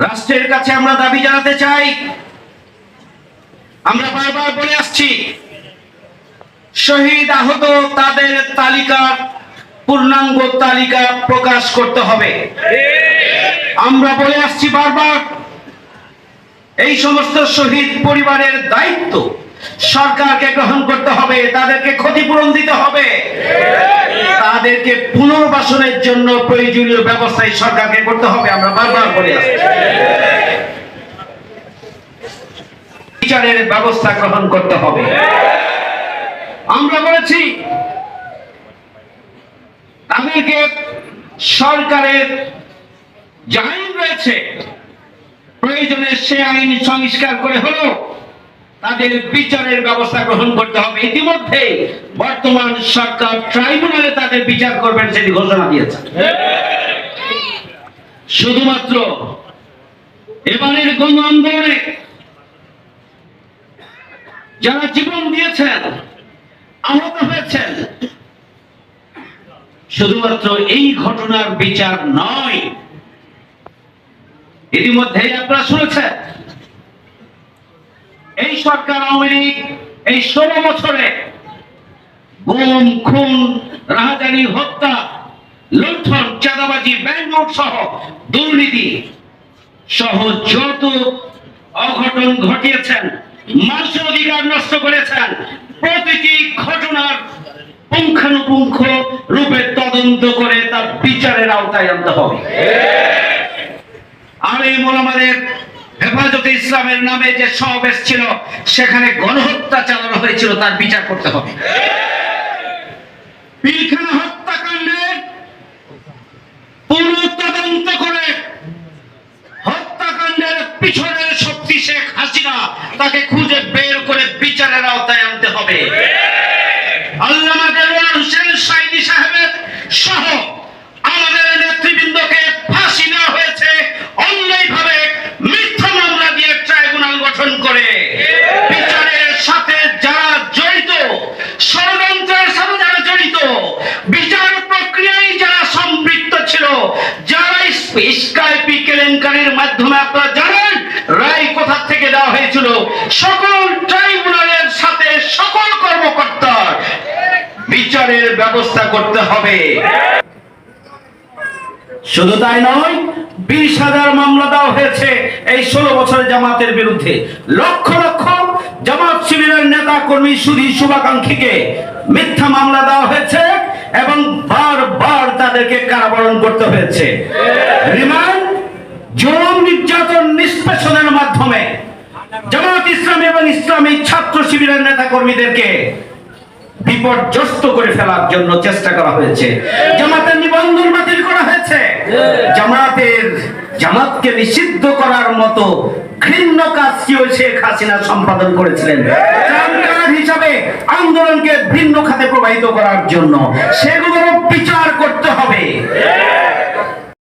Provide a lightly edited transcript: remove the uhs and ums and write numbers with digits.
রাষ্ট্রের কাছে আমরা দাবি জানাতে চাই, আমরা বারবার বলে আসছি, শহীদ আহত তাদের তালিকার পূর্ণাঙ্গ তালিকা প্রকাশ করতে হবে। আমরা বলে আসছি বারবার, এই সমস্ত শহীদ পরিবারের দায়িত্ব সরকারকে গ্রহণ করতে হবে, তাদেরকে ক্ষতিপূরণ দিতে হবে, তাদেরকে পুনর্বাসনের জন্য প্রয়োজনীয় ব্যবস্থা সরকারকে করতে হবে। আমরা বারবার বলে আসছি, বিচারের ব্যবস্থা গ্রহণ করতে হবে। আমরা বলেছি তাদেরকে সরকারের যে আইন রয়েছে প্রয়োজনে সে আইন সংস্কার করে হলো তাদের বিচারের ব্যবস্থা গ্রহণ করতে হবে। ইতিমধ্যে বর্তমান সরকার ট্রাইব্যুনালে তাদের বিচার করবেন সেটি ঘোষণা দিয়েছে। শুধুমাত্র এবারের গণ আন্দোলনে যারা জীবন দিয়েছেন, আহত হয়েছেন, শুধুমাত্র এই ঘটনার বিচার নয়, ইতিমধ্যে আপনারা শুনেছেন এই সরকার আওয়ামী লীগ এই 16 বছরে গুম, খুন, রাহাজানি, হত্যা, লুণ্ঠন, চাঁদাবাজি, ব্যাংক নোট সহ দুর্নীতি সহ যত অঘটন ঘটিয়েছেন, মানুষের অধিকার নষ্ট করেছেন, প্রতিটি ঘটনার পুঙ্খানুপুঙ্খ রূপে তদন্ত করে তার বিচারের আওতায় আনতে হবে। আলেম ওলামাদের হেফাজতে ইসলামের নামে যে সমাবেশ ছিল সেখানে গণহত্যা চালানো হয়েছিল, তার বিচার করতে হবে। পিলখানা হত্যাকাণ্ডের পুরো তদন্ত করে হত্যাকাণ্ডের পিছনের শক্তি শেখ হাসিনা তাকে খুঁজে বের করে বিচারের আওতায় আনতে হবে। আল্লামা দেওয়ান হোসেন সাইদি সাহেবের সহ আমাদের নেতৃবৃন্দকে ফাঁসি দেওয়া হয়েছে অন্যায়ভাবে মিথ্যা মামলা দিয়ে ট্রাইব্যুনাল গঠন করে। বিচারের সাথে যারা জড়িত, ষড়যন্ত্রের সাথে যারা জড়িত, বিচার প্রক্রিয়ায় যারা সম্পৃক্ত ছিল, যারা স্কাইপি কেলেঙ্কারির মাধ্যমে আপনারা জানেন রায় কোথা থেকে দেওয়া হয়েছিল, সকল ট্রাইব্যুনালের সাথে সকল কর্মকর্তার বিচারের ব্যবস্থা করতে হবে। শুধু তাই নয়, 20,000 মামলা দেওয়া হয়েছে এই 16 বছরের জামাতের বিরুদ্ধে। লক্ষ লক্ষ জামাত শিবিরের নেতা কর্মী, সুধী শুভাকাঙ্ক্ষীকে মিথ্যা মামলা দেওয়া হয়েছে এবং বারবার তাদেরকে কারাবরণ করতে হয়েছে। রিমান্ড, জুলুম, নির্যাতন, নিষ্পেষণের মাধ্যমে জামাত ইসলামী এবং ইসলামী ছাত্র শিবিরের নেতা কর্মীদেরকে বিপর্যস্ত করে ফেলার জন্য চেষ্টা করা হয়েছে। জামাতের নিবন্ধন বাতিল করা হয়েছে। জামাতকে নিষিদ্ধ করার মতো ঘৃণ্য কাজটিও শেখ হাসিনা সম্পাদন করেছিলেন হিসাবে আন্দোলনকে ভিন্ন খাতে প্রবাহিত করার জন্য। সেগুলোর বিচার করতে হবে।